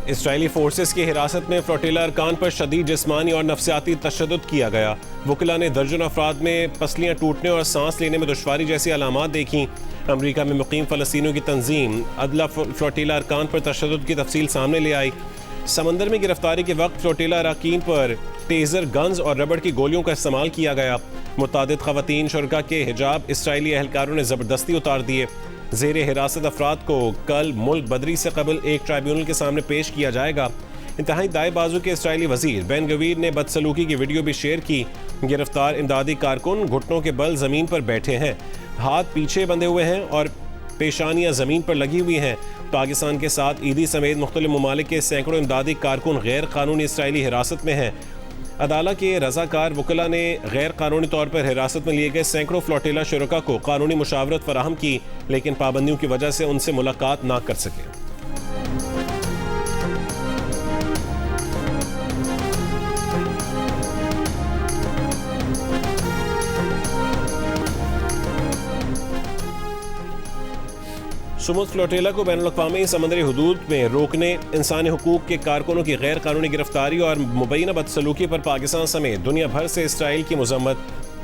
Israeli forces की हिरासत में फ्लोटिला अरकान पर शदीद जिस्मानी और नफसियाती तशद्दुद किया गया। वकीला ने दर्जन अफराद में पसलियाँ टूटने और सांस लेने में दुश्वारी जैसी अलामात देखी। अमरीका में मुकीम फ़लस्तीनियों की तंजीम अदला फ्लोटिला अरकान पर तशद्दुद की तफसील सामने ले आई। समंदर में गिरफ्तारी के वक्त फ्लोटिला अरकान पर टेज़र गन्स और रबड़ की गोलियों का इस्तेमाल किया गया। मुतादिद ख़वातीन शुरका के हिजाब इसराइली एहलकारों ने ज़बरदस्ती उतार दिए। ज़ेरे हिरासत अफराद को कल मुल्क बदरी से कबल एक ट्राइब्यूनल के सामने पेश किया जाएगा। इंतहाई दाएं बाजू के इसराइली वजीर बेन गवीर ने बदसलूकी की वीडियो भी शेयर की। गिरफ्तार इमदादी कारकुन घुटनों के बल ज़मीन पर बैठे हैं, हाथ पीछे बंधे हुए हैं और पेशानियाँ ज़मीन पर लगी हुई हैं। पाकिस्तान के साथ ईदी समेत मुख्तलिफ ममालिक के सैकड़ों इमदादी कारकुन गैर कानूनी इसराइली हिरासत में हैं। अदालत के रज़ाकार वकला ने गैर कानूनी तौर पर हिरासत में लिए गए सैकड़ों फ्लोटिला शुरका को कानूनी मुशावरत फराहम की, लेकिन पाबंदियों की वजह से उनसे मुलाकात ना कर सके। सुमुद फ्लोटिला को बैनुल-अक़वामी समंदरी हुदूद में रोकने, इंसानी हुकूक के कारकुनों की गैर कानूनी गिरफ्तारी और मुबैना बदसलूकी पर पाकिस्तान समेत दुनिया भर से इसराइल की मज़म्मत।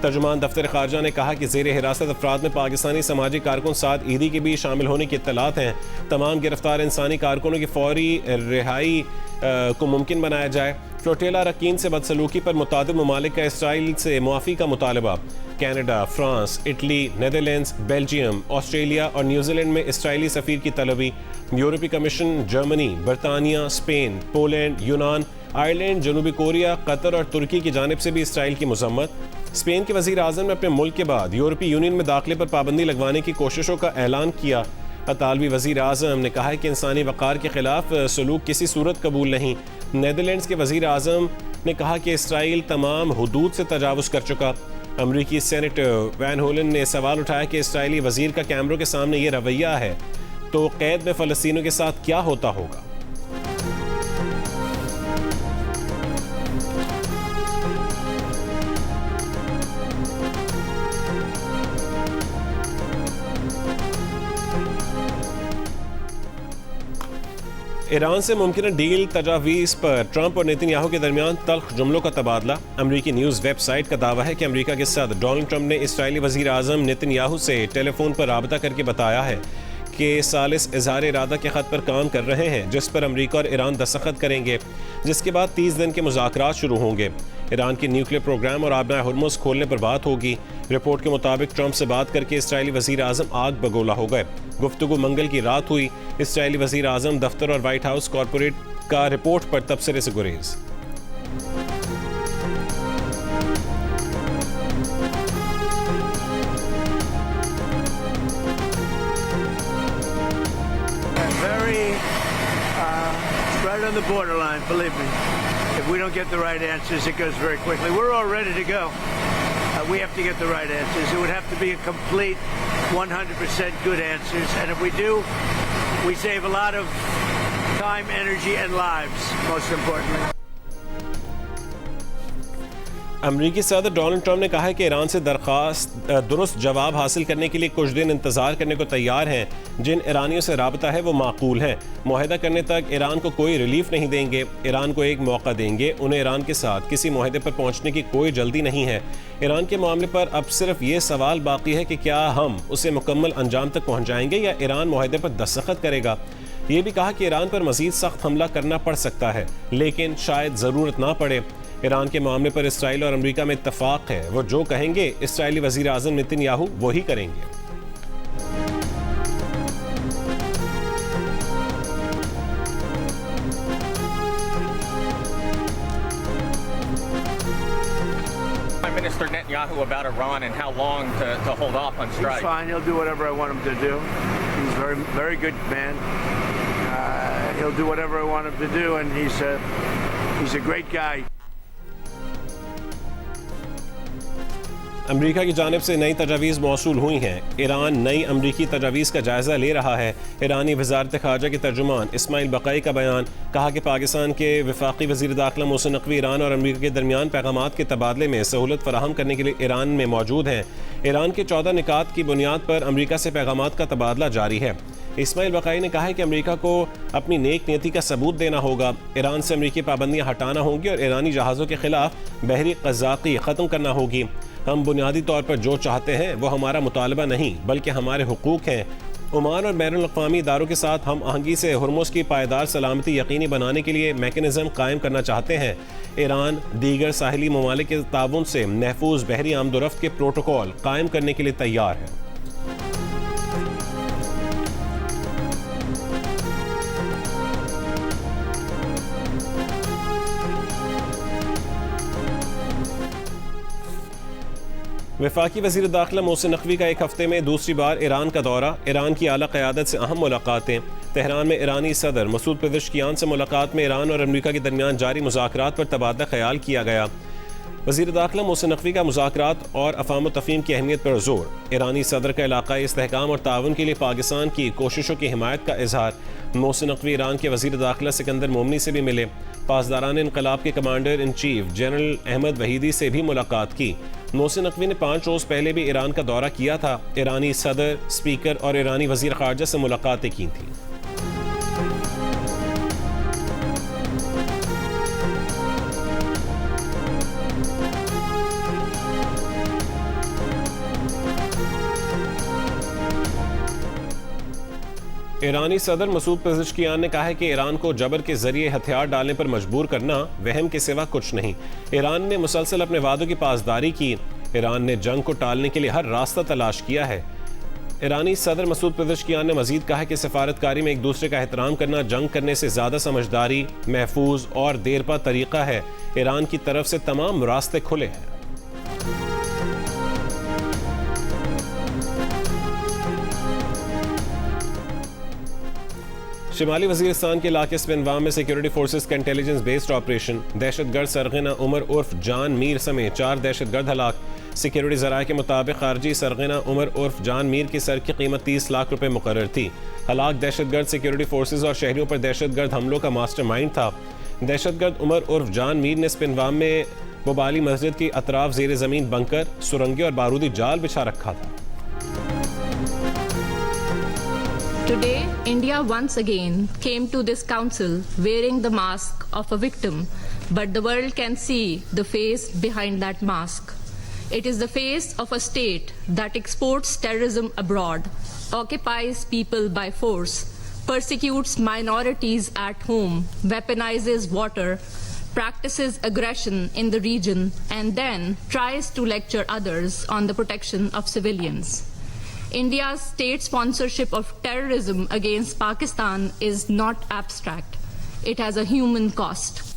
तर्जुमान दफ्तर खारजा ने कहा कि ज़ेरे हिरासत अफराद में पाकिस्तानी समाजी कारकुन साद ईदी के भी शामिल होने की इत्तलात हैं। तमाम गिरफ्तार इंसानी कारकुनों की फौरी रिहाई को मुमकिन बनाया जाए। फ्लोटिला अरकान से बदसलूकी पर मुतादिद ममालिक का इसराइल से मुआफ़ी का मुतालबा। Canada, France, Italy, Netherlands, Belgium, Australia और न्यूजीलैंड में इसराइली सफ़ीर की तलबी। यूरोपीय कमीशन जर्मनी, बरतानिया, स्पेन, पोलैंड, यूनान, आयरलैंड, जनूबी कोरिया, कतर और तुर्की की जानिब से भी इसराइल की मज़म्मत। स्पेन के वज़ीर आज़म ने अपने मुल्क के बाद यूरोपीय यूनियन में दाखिले पर पाबंदी लगवाने की कोशिशों का ऐलान किया। अतालवी वज़ीर आज़म ने कहा है कि इंसानी वक़ार के ख़िलाफ़ सलूक किसी सूरत कबूल नहीं। नीदरलैंड्स के वज़ीर आज़म ने कहा कि इसराइल तमाम हुदूद से तजावुज़ कर चुका। अमरीकी सेनेटर वैन होलन ने सवाल उठाया कि इसराइली वज़ीर का कैमरों के सामने ये रवैया है तो क़ैद में फ़लस्तीनियों के साथ क्या होता होगा। ईरान से मुमकिन डील तजावीज़ पर ट्रंप और नेतन्याहू के दरमियान तल्ख जुमलों का तबादला। अमरीकी न्यूज़ वेबसाइट का दावा है कि अमरीका के सदर डोनाल्ड ट्रंप ने इसराइली वज़ीर आज़म नेतन्याहू से टेलीफोन पर राबता करके बताया है कि सालिस इज़हार इरादा के ख़त पर काम कर रहे हैं, जिस पर अमरीका और ईरान दस्तखत करेंगे, जिसके बाद 30 दिन के मुज़ाकरात शुरू होंगे। ईरान के न्यूक्लियर प्रोग्राम और आबनाए हुर्मुज़ खोलने पर बात होगी। रिपोर्ट के मुताबिक ट्रंप से बात करके इसराइली वज़ीर आज़म आग बगोला हो गए। गुफ्तगू मंगल की रात हुई। इसराइली वज़ीर आज़म दफ्तर और वाइट हाउस कॉरपोरेट का रिपोर्ट पर तबसरे से गुरेज। Right on the borderline, believe me. If we don't get the right answers, it goes very quickly. We're all ready to go. We have to get the right answers. It would have to be a complete 100% good answers. And if we do, we save a lot of time, energy, and lives, most importantly. अमरीकी सदर Donald Trump ने कहा है कि Iran से दरख्वास्त दुरुस्त जवाब हासिल करने के लिए कुछ दिन इंतज़ार करने को तैयार हैं। जिन ईरानियों से राबता है वो माकूल हैं। मुआहदा करने तक ईरान को कोई रिलीफ नहीं देंगे। ईरान को एक मौका देंगे। उन्हें ईरान के साथ किसी मुआहदे पर पहुंचने की कोई जल्दी नहीं है। ईरान के मामले पर अब सिर्फ ये सवाल बाकी है कि क्या हम उसे मुकम्मल अंजाम तक पहुँचाएंगे या ईरान मुआहदे पर दस्तखत करेगा। ये भी कहा कि ईरान पर मज़ीद सख्त हमला करना पड़ सकता है, लेकिन शायद ज़रूरत ना पड़े। ईरान के मामले पर इसराइल और अमेरिका में इत्तफाक है। वो जो कहेंगे इसराइली वज़ीर आज़म नेतन्याहू वही करेंगे। Prime Minister Netanyahu about Iran and how long to hold off on strike. He's fine. He'll do whatever I want him to do. He's a very, very good man. He'll do whatever I want him to do, and he's a great guy. अमरीका की जानिब से नई तजावीज़ मौसूल हुई हैं। Iran नई अमरीकी तजावीज़ का जायज़ा ले रहा है। ईरानी वज़ारत ख़ारजा के तर्जुमान इस्माइल बक़ाई का बयान। कहा कि पाकिस्तान के वफ़ाक़ी वज़ीर दाख़िला मोहसिन नक़वी ईरान और अमरीका के दरमियान पैगामात के तबादले में सहूलत फ़राहम करने के लिए ईरान में मौजूद हैं। ईरान के 14 निकात की बुनियाद पर अमरीका से पैगामात का तबादला जारी है। इस्माइल बकाई ने कहा है कि अमेरिका को अपनी नेक नीयति का सबूत देना होगा, ईरान से अमेरिकी पाबंदियां हटाना होंगी और ईरानी जहाज़ों के खिलाफ बहरी क़ज़ाक़ी ख़त्म करना होगी। हम बुनियादी तौर पर जो चाहते हैं वो हमारा मुतालबा नहीं बल्कि हमारे हुकूक हैं। ओमान और बैनुल अक़वामी इदारों के साथ हम आहंगी से हुर्मुज़ की पायदार सलामती यकीनी बनाने के लिए मैकेनिज़्म कायम करना चाहते हैं। ईरान दीगर साहिली ममालिक के ताउन से महफूज बहरी आमदोरफ्त के प्रोटोकॉल कायम करने के लिए तैयार है। वफाकी वज़ीर दाखिला मोहसिन नकवी का एक हफ्ते में दूसरी बार ईरान का दौरा, ईरान की आला क़यादत से अहम मुलाकातें। तेहरान में ईरानी सदर मसूद पेज़ेश्कियान से मुलाकात में ईरान और अमेरिका के दरमियान जारी मुज़ाकरात पर तबादला ख्याल किया गया। वज़ीर दाखिला मोहसिन नकवी का मुज़ाकरात और अफ़ाम तफ़हीम की अहमियत पर जोर। ईरानी सदर का इलाक़ाई इस्तेहकाम और ताउन के लिए पाकिस्तान की कोशिशों की हिमायत का इजहार। मोहसिन नकवी ईरान के वज़ीर दाखिला सिकंदर मोमनी से भी मिले। पासदारान इनक़लाब के commander in chief general Ahmad Vahidi से भी मुलाकात की। मोहसिन नकवी ने 5 रोज़ पहले भी ईरान का दौरा किया था। ईरानी सदर, स्पीकर और ईरानी वज़ीर ख़ारजा से मुलाकातें की थीं। ईरानी सदर मसूद पेज़ेश्कियान ने कहा है कि ईरान को जबर के जरिए हथियार डालने पर मजबूर करना वहम के सिवा कुछ नहीं। ईरान ने मुसलसल अपने वादों की पासदारी की। ईरान ने जंग को टालने के लिए हर रास्ता तलाश किया है। ईरानी सदर मसूद पेज़ेश्कियान ने मजीद कहा कि सफारतकारी में एक दूसरे का एहतराम करना जंग करने से ज़्यादा समझदारी, महफूज और देरपा तरीका है। ईरान की तरफ से तमाम रास्ते खुले हैं। शिमाली वजीरिस्तान के इलाके स्पिनवाम में सिक्योरिटी फोर्सेस का इंटेलिजेंस बेस्ड ऑपरेशन, दहशतगर्द सरगना उमर उर्फ जान मीर समेत 4 दहशतगर्द हलाक। सिक्योरिटी ज़राए के मुताबिक खारजी सरगना उमर उर्फ जान मीर की सर की कीमत 30 लाख रुपए मुकर्रर थी। हलाक दहशतगर्द सिक्योरिटी फोर्सेस और शहरियों पर दहशतगर्द हमलों का मास्टरमाइंड था। दहशतगर्द उमर उर्फ जान मीर ने स्पिनवाम में बोबाली मस्जिद की अतराफ जेर ज़मीन बंकर, सुरंगें और बारूदी जाल बिछा रखा था। Today, India once again came to this council wearing the mask of a victim, but the world can see the face behind that mask. It is the face of a state that exports terrorism abroad, occupies people by force, persecutes minorities at home, weaponizes water, practices aggression in the region, and then tries to lecture others on the protection of civilians. India's state sponsorship of terrorism against Pakistan is not abstract. It has a human cost.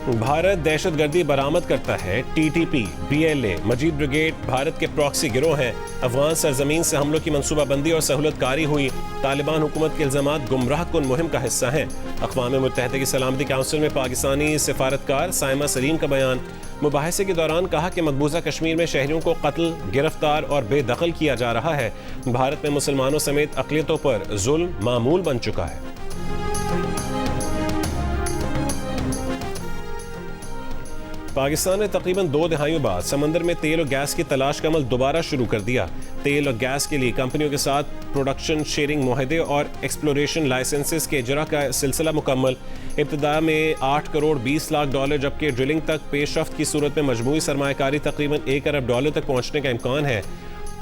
Bharat दहशतगर्दी बरामद करता है। TTP, BLA, मजीद brigade Bharat के proxy गिरोह हैं। अफगान सरजमीन से हमलों की मनसूबाबंदी और सहूलतकारी हुई। तालिबान हुकूमत के इल्जामात गुमराह कुन मुहिम का हिस्सा हैं। अक़वाम मुत्तहिदा की सलामती काउंसिल में पाकिस्तानी सिफारतकार साइमा सलीम का बयान। मुबाहिसे के दौरान कहा कि मकबूजा कश्मीर में शहरियों को कत्ल, गिरफ्तार और बेदखल किया जा रहा है। भारत में मुसलमानों समेत अक़लियतों पर जुल्म मामूल बन चुका है। पाकिस्तान ने तकरीबन 2 दहाइयों बाद समंदर में तेल और गैस की तलाश का अमल दोबारा शुरू कर दिया। तेल और गैस के लिए कंपनियों के साथ प्रोडक्शन शेयरिंग मुआहदे और एक्सप्लोरेशन लाइसेंसेस के इजरा का सिलसिला मुकम्मल। इब्तिदा में 8 करोड़ 20 लाख डॉलर जबकि ड्रिलिंग तक पेशरफ्त की सूरत में मजमूई सरमायाकारी तकरीबन 1 अरब डॉलर तक पहुँचने का इम्कान है।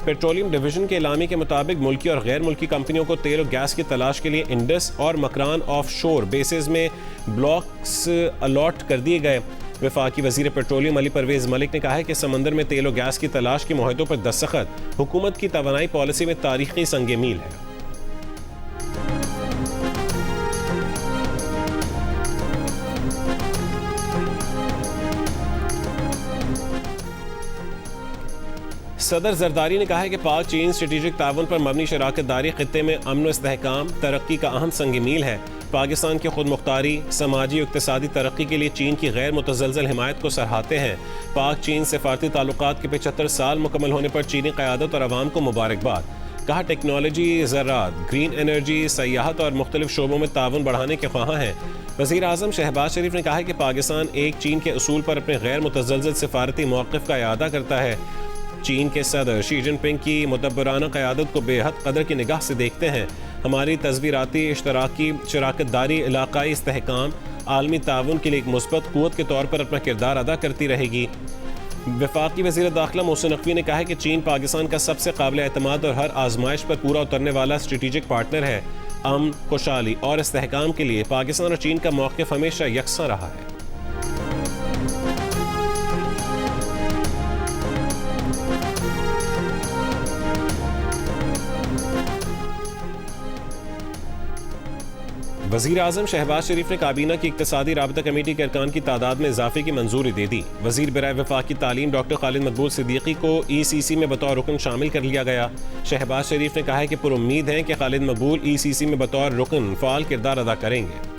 पेट्रोलियम डिवीजन के एलामी के मुताबिक मुल्की और गैर मुल्की कंपनियों को तेल और गैस की तलाश के लिए इंडस और मकरान ऑफ शोर बेसिस में ब्लॉक्स अलॉट कर दिए गए। वफाकी वजीर पेट्रोलियम अली परवेज मलिक ने कहा है कि समंदर में तेल और गैस की तलाश के मुआहदों पर दस्तखत हुकूमत की तवानाई पॉलिसी में तारीखी संगे मील है। सदर जरदारी ने कहा है कि पाक चीन स्ट्रेटेजिक ताउन पर मबनी शराकत दारी खित्ते में अमन व इस्तेहकाम तरक्की का अहम संग मील है। पाकिस्तान की खुद मुख्तारी, समाजी और इक़्तिसादी तरक्की के लिए चीन की गैर मुतज़लज़ल हिमायत को सराहते हैं। पाक चीन सिफारती ताल्लुकात के 75 साल मुकम्मल होने पर चीनी क़यादत और अवाम को मुबारकबाद। कहा टेक्नोलॉजी, ज़राअत, ग्रीन एनर्जी, सयाहत और मुख्तलिफ शोबों में ताउन बढ़ाने के ख्वाहां हैं। वज़ीर आज़म शहबाज शरीफ ने कहा है कि पाकिस्तान एक चीन के असूल पर अपने गैर मुतज़लज़ल सिफारती मौक़िफ़ का इआदा करता है। चीन के सदर शी जिनपिंग की मुतब्बराना क़यादत को बेहद कदर की निगाह से देखते हैं। हमारी तस्वीराती इश्तराकी शराकतदारी इलाकाई इस्तेहकाम आलमी ताउन के लिए एक मुस्बत क़ुव्वत के तौर पर अपना किरदार अदा करती रहेगी। वफाकी वज़ीर दाखिला मोहसिन नकवी ने कहा है कि चीन पाकिस्तान का सबसे काबिल एतमाद और हर आजमाइश पर पूरा उतरने वाला स्ट्रेटेजिक पार्टनर है। अमन, खुशहाली और इस्तेहकाम के लिए पाकिस्तान और चीन का मौक़िफ़ हमेशा यकसा रहा है। वज़ीर आज़म शहबाज शरीफ ने काबीना की इक़्तिसादी राबता कमेटी के अरकान की तादाद में इजाफे की मंजूरी दे दी। वज़ीर बराए वफाकी तालीम डॉक्टर खालिद मकबूल सिद्दीकी को ECC में बतौर रुकन शामिल कर लिया गया। शहबाज शरीफ ने कहा है कि पुरुम्मीद हैं कि खालिद मकबूल ECC में बतौर रुकन फ़ाल किरदार अदा करेंगे।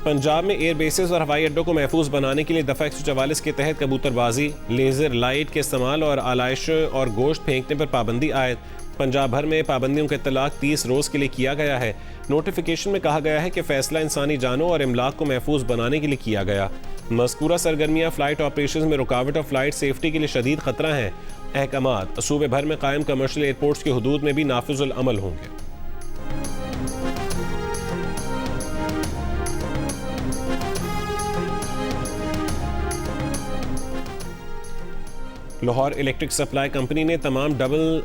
पंजाब में एयर बेसेस और हवाई अड्डों को महफूज बनाने के लिए दफ़ा 144 के तहत कबूतरबाजी, लेज़र लाइट के इस्तेमाल और आलाइश और गोश्त फेंकने पर पाबंदी आयद। पंजाब भर में पाबंदियों का इत्तलाक 30 रोज़ के लिए किया गया है। नोटिफिकेशन में कहा गया है कि फैसला इंसानी जानों और इमलाक को महफूज बनाने के लिए किया गया। मज़कूरा सरगर्मियाँ फ़्लाइट ऑपरेशन में रुकावट और फ़्लाइट सेफ्टी के लिए शदीद ख़तरा हैं। अहकामात सूबे भर में कायम कमर्शियल एयरपोर्ट्स की हदूद में भी नाफिजुल अमल होंगे। लाहौर इलेक्ट्रिक सप्लाई कंपनी ने तमाम डबल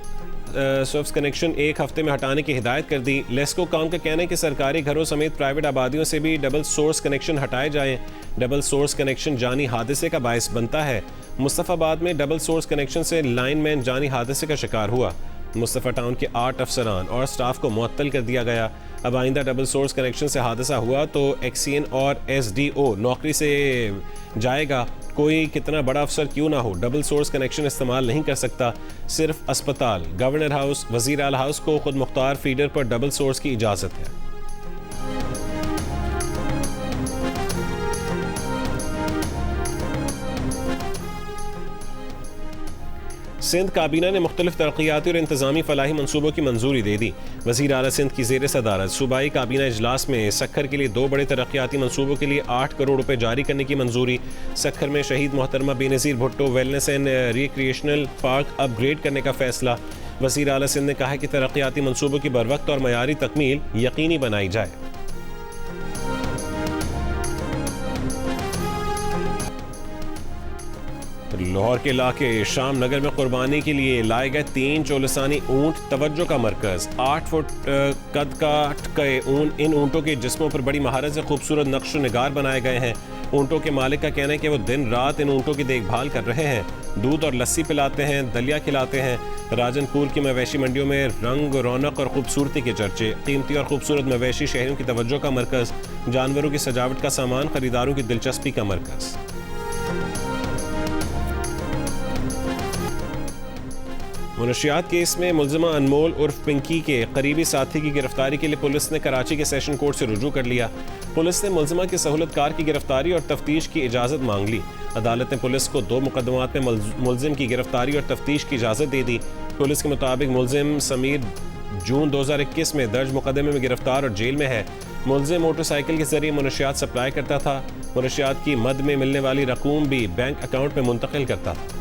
सोर्स कनेक्शन एक हफ्ते में हटाने की हिदायत कर दी। लेस्को काम का कहना है कि सरकारी घरों समेत प्राइवेट आबादियों से भी डबल सोर्स कनेक्शन हटाए जाएं। डबल सोर्स कनेक्शन जानी हादसे का बायस बनता है। मुस्तफ़ाबाद में डबल सोर्स कनेक्शन से लाइनमैन जानी हादसे का शिकार हुआ। मुस्तफ़ा टाउन के 8 अफसरान और स्टाफ को मुअत्तल कर दिया गया। अब आइंदा डबल सोर्स कनेक्शन से हादसा हुआ तो एक्सीएन और SDO नौकरी से जाएगा। कोई कितना बड़ा अफसर क्यों ना हो, डबल सोर्स कनेक्शन इस्तेमाल नहीं कर सकता। सिर्फ अस्पताल, गवर्नर हाउस, वज़ीर आला हाउस को खुद मुख्तार फीडर पर डबल सोर्स की इजाज़त है। सिंध काबीना ने मुख्तलिफ तरक्याती और इंतजामी फलाही मनसूबों की मंजूरी दे दी। वज़ीर आला सिंध की ज़ेर सदारत सूबाई काबीना इजलास में सखर के लिए 2 बड़े तरक्याती मनसूबों के लिए 8 करोड़ रुपए जारी करने की मंजूरी। सखर में शहीद मोहतरमा Benazir Bhutto wellness and recreational park upgrade करने का फैसला। वज़ीर आला सिंध ने कहा कि तरक्याती मनसूबों की बरवक्त और मयारी तकमील यकीनी बनाई जाए। लाहौर के इलाके शाम नगर में कुर्बानी के लिए लाए गए 3 चोलसानी ऊंट तवज्जो का मरकज। 8 फुट कद का ऊंट, इन ऊंटों के जिस्मों पर बड़ी महारत से खूबसूरत नक्श निगार बनाए गए हैं। ऊंटों के मालिक का कहना है कि वो दिन रात इन ऊंटों की देखभाल कर रहे हैं। दूध और लस्सी पिलाते हैं, दलिया खिलाते हैं। राजनपुर की मवेशी मंडियों में रंग, रौनक और खूबसूरती के चर्चे। कीमती और खूबसूरत मवेशी शहरों की तवज्जो का मरकज। जानवरों की सजावट का सामान खरीदारों की दिलचस्पी का मरकज। मुनशियात केस में मुलजिमा अनमोल उर्फ पिंकी के करीबी साथी की गिरफ्तारी के लिए पुलिस ने कराची के सेशन कोर्ट से रुजू कर लिया। पुलिस ने मुलजिमा की सहूलतकार की गिरफ्तारी और तफ्तीश की इजाज़त मांग ली। अदालत ने पुलिस को 2 मुकदमात में मुलजिम की गिरफ्तारी और तफ्तीश की इजाज़त दे दी। पुलिस के मुताबिक मुलजिम समीर जून 2021 में दर्ज मुकदमे में गिरफ्तार और जेल में है। मुलजिम मोटरसाइकिल के जरिए मुनशियात सप्लाई करता था। मुनशियात की मद में मिलने वाली रकूम भी बैंक अकाउंट में मुंतकिल करता था।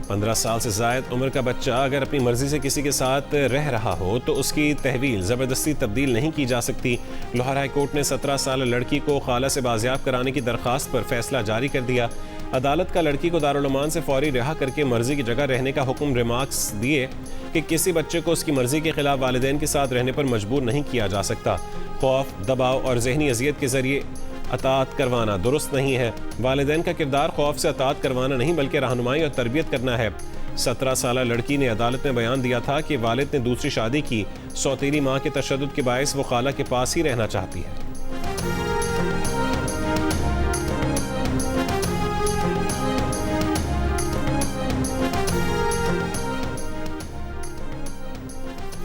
पंद्रह साल से ज़ायद उम्र का बच्चा अगर अपनी मर्जी से किसी के साथ रह रहा हो तो उसकी तहवील ज़बरदस्ती तब्दील नहीं की जा सकती। लाहौर हाई कोर्ट ने 17 साल लड़की को खाला से बाजियाब कराने की दरख्वास्त पर फैसला जारी कर दिया। अदालत का लड़की को दारुल अमान से फौरी रिहा करके मर्जी की जगह रहने का हुक्म। रिमार्क्स दिए कि किसी बच्चे को उसकी मर्जी के खिलाफ वालिदैन के साथ रहने पर मजबूर नहीं किया जा सकता। खौफ, दबाव और जहनी अजियत के जरिए अतात करवाना दुरुस्त नहीं है। वालिदैन का किरदार खौफ से अतात करवाना नहीं बल्कि रहनुमाई और तरबियत करना है। 17 साल लड़की ने अदालत में बयान दिया था कि वालिद ने दूसरी शादी की। सौतेली माँ के तशद्दुद के बायस वो खाला के पास ही रहना चाहती है।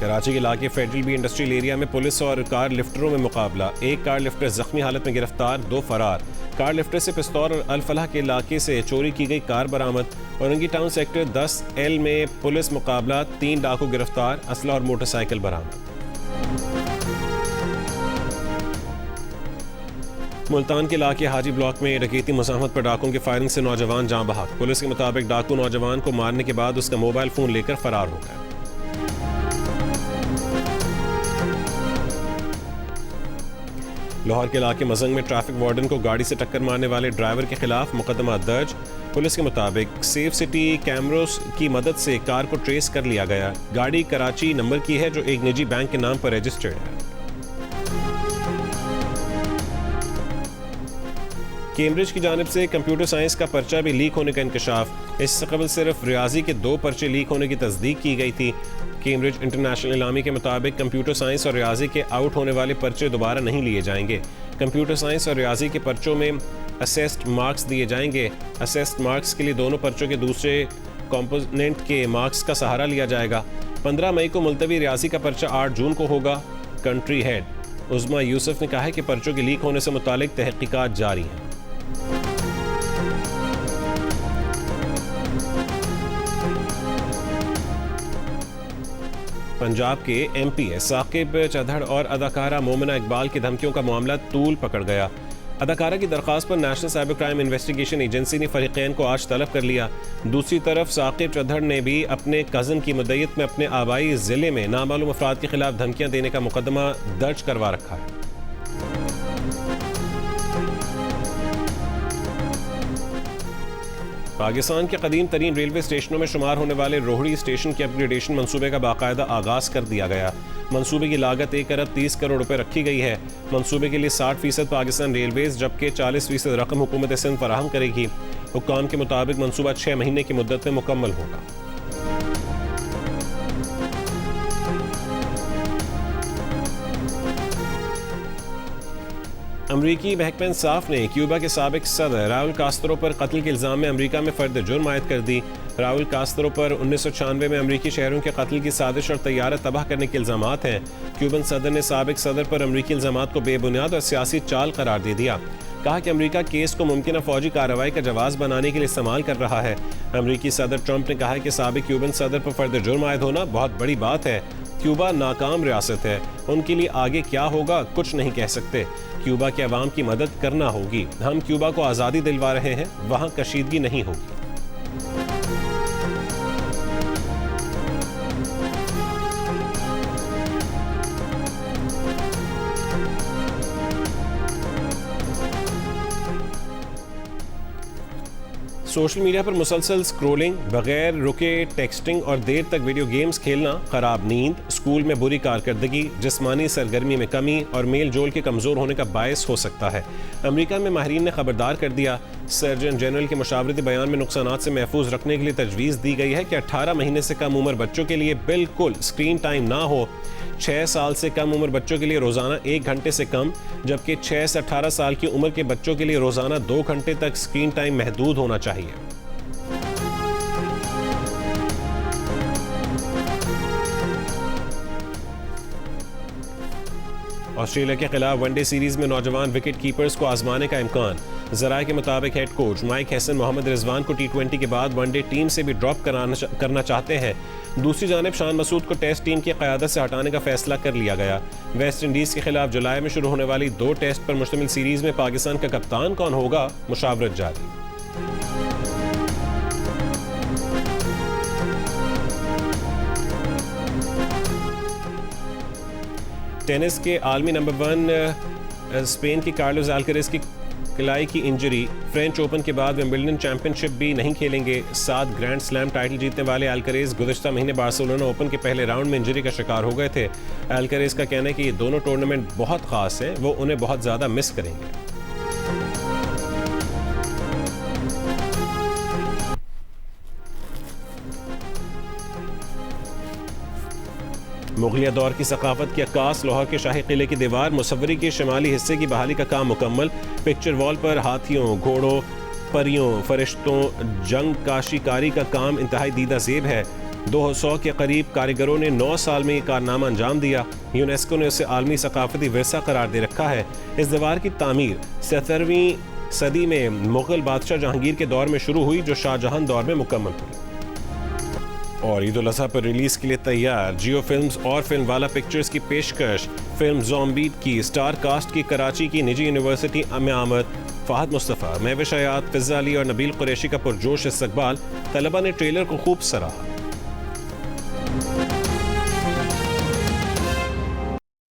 कराची के इलाके फेडरल बी इंडस्ट्रियल एरिया में पुलिस और कार लिफ्टरों में मुकाबला। एक कार लिफ्टर जख्मी हालत में गिरफ्तार, 2 फरार। कार लिफ्टर से पिस्तौल और अल-फलाह के इलाके से चोरी की गई कार बरामद। औरंगी टाउन सेक्टर 10L में पुलिस मुकाबला, 3 डाकू गिरफ्तार, असला और मोटरसाइकिल बरामद। मुल्तान के इलाके हाजी ब्लॉक में डकैती मुज़ाहमत पर डाकुओं की फायरिंग से नौजवान जान बहक। पुलिस के मुताबिक डाकू नौजवान को मारने के बाद उसका मोबाइल फोन लेकर फरार हो गया। लाहौर के इलाके मजंग में ट्रैफिक वार्डन को गाड़ी से टक्कर मारने वाले ड्राइवर के खिलाफ मुकदमा दर्ज। पुलिस के मुताबिक सेफ सिटी कैमरों की मदद से कार को ट्रेस कर लिया गया। गाड़ी कराची नंबर की है जो एक निजी बैंक के नाम पर रजिस्टर्ड है। कैम्ब्रिज की जानिब से कंप्यूटर साइंस का पर्चा भी लीक होने का इंकशाफ। इससे कबल सिर्फ रियाजी के 2 पर्चे लीक होने की तस्दीक की गई थी। कैम्ब्रिज इंटरनेशनल इलामी के मुताबिक कंप्यूटर साइंस और रियाजी के आउट होने वाले पर्चे दोबारा नहीं लिए जाएंगे। कंप्यूटर साइंस और रियाजी के पर्चों में असेस्ड मार्क्स दिए जाएंगे। असेस्ड मार्क्स के लिए दोनों पर्चों के दूसरे कॉम्पोनेंट के मार्क्स का सहारा लिया जाएगा। 15 मई को मुलतवी रियाजी का पर्चा 8 जून को होगा। कंट्री हेड उज़मा यूसुफ ने कहा है कि पर्चों के लीक होने से मुतालिक तहकीकात जारी हैं। पंजाब के MP साकिब चौधरी और अदाकारा मोमिना इकबाल की धमकियों का मामला तूल पकड़ गया। अदाकारा की दरख्वास्त पर national cyber crime investigation agency ने फरीकैन को आज तलब कर लिया। दूसरी तरफ साकिब चौधरी ने भी अपने कज़न की मुद्दत में अपने आबाई ज़िले में नामालूम अफराद के खिलाफ धमकियां देने का मुकदमा दर्ज करवा रखा है। पाकिस्तान के कदीम तरीन रेलवे स्टेशनों में शुमार होने वाले रोहड़ी स्टेशन के अपग्रेडेशन मंसूबे का बाकायदा आगाज़ कर दिया गया। मंसूबे की लागत 1 अरब 30 करोड़ रुपए रखी गई है। मंसूबे के लिए 60% पाकिस्तान रेलवेज जबकि 40% रकम हुकूमत सिंध फराहम करेगी। हुक्काम के मुताबिक मंसूबा 6 महीने की मुद्दत में मुकम्मल होगा। अमरीकी महकमा इंसाफ ने क्यूबा के साबिक सदर राउल कास्त्रो पर कत्ल के इल्ज़ाम में अमरीका में फर्द जुर्म आयद कर दी। राउल कास्त्रो पर 1996 में अमरीकी शहरों के कत्ल की साजिश और तैयारत तबाह करने के इल्ज़ामात हैं। क्यूबन सदर ने साबिक सदर पर अमरीकी इल्ज़ामात को बेबुनियाद और सियासी चाल करार दे दिया। कहा कि अमरीका केस को मुमकिन फौजी कार्रवाई का जवाब बनाने के लिए इस्तेमाल कर रहा है। अमरीकी सदर ट्रंप ने कहा है कि साबिक क्यूबन सदर पर फर्द जुर्म आयद होना बहुत बड़ी बात है। क्यूबा नाकाम रियासत है, उनके लिए आगे क्या होगा कुछ नहीं कह सकते। क्यूबा के अवाम की मदद करना होगी। हम क्यूबा को आज़ादी दिलवा रहे हैं, वहाँ कशीदगी नहीं होगी। सोशल मीडिया पर मुसलसल स्क्रोलिंग, बगैर रुके टेक्सटिंग और देर तक वीडियो गेम्स खेलना खराब नींद, स्कूल में बुरी कारकर्दगी, जिस्मानी सरगर्मी में कमी और मेल जोल के कमज़ोर होने का बायस हो सकता है। अमेरिका में माहिरीन ने खबरदार कर दिया। सर्जन जनरल के मशावरती बयान में नुकसानात से महफूज रखने के लिए तजवीज़ दी गई है कि 18 महीने से कम उम्र बच्चों के लिए बिल्कुल स्क्रीन टाइम ना हो। 6 साल से कम उम्र बच्चों के लिए रोज़ाना 1 घंटे से कम, जबकि 6 से 18 साल की उम्र के बच्चों के लिए रोज़ाना 2 घंटे तक स्क्रीन टाइम महदूद होना चाहिए। ऑस्ट्रेलिया के खिलाफ वनडे सीरीज में नौजवान विकेट कीपर्स को आजमाने का इम्कान। ज़राए के मुताबिक head coach Mike Hesson Mohammad Rizwan को T20 के बाद वनडे टीम से भी ड्रॉप करना चाहते हैं। दूसरी जानिब शान मसूद को टेस्ट टीम की क़यादत से हटाने का फैसला कर लिया गया। वेस्ट इंडीज़ के खिलाफ जुलाई में शुरू होने वाली 2 टेस्ट पर मुश्तमिल सीरीज में पाकिस्तान का कप्तान कौन होगा, मुशावरत जारी। टेनिस के आलमी नंबर 1 स्पेन की कार्लोस अल्करेज की कलाई की इंजरी, फ्रेंच ओपन के बाद विंबलडन चैंपियनशिप भी नहीं खेलेंगे। 7 ग्रैंड स्लैम टाइटल जीतने वाले अल्करेज गुज़श्ता महीने बार्सिलोना ओपन के पहले राउंड में इंजरी का शिकार हो गए थे। अल्करेज का कहना है कि ये दोनों टूर्नामेंट बहुत ख़ास हैं, वो उन्हें बहुत ज़्यादा मिस करेंगे। मुगलिया दौर की सकाफत की अक्कास लाहौर के शाही किले की दीवार मुसव्वरी के शुमाली हिस्से की बहाली का काम मुकम्मल। पिक्चर वॉल पर हाथियों, घोड़ों, परियों, फरिश्तों, जंग का शिकारी का काम इंतहाई दीदा ज़ेब है। 200 के करीब कारीगरों ने 9 साल में ये कारनामा अंजाम दिया। यूनेस्को ने उसे आलमी सकाफती विरसा करार दे रखा है। इस दीवार की तामीर 17वीं सदी में मुगल बादशाह जहांगीर के दौर में शुरू हुई, जो शाहजहां दौर में मुकम्मल हुई। और ईद उल अज़हा पर रिलीज के लिए तैयार जियो फिल्म्स और फिल्म वाला पिक्चर्स की पेशकश। फिल्म ज़ॉम्बी की स्टार कास्ट की कराची की निजी यूनिवर्सिटी में आमद। फ़हद मुस्तफ़ा, महविश हयात, फ़िज़ा अली और नबील कुरैशी का पुरजोश इस्तकबाल। तलबा ने ट्रेलर को खूब सराहा।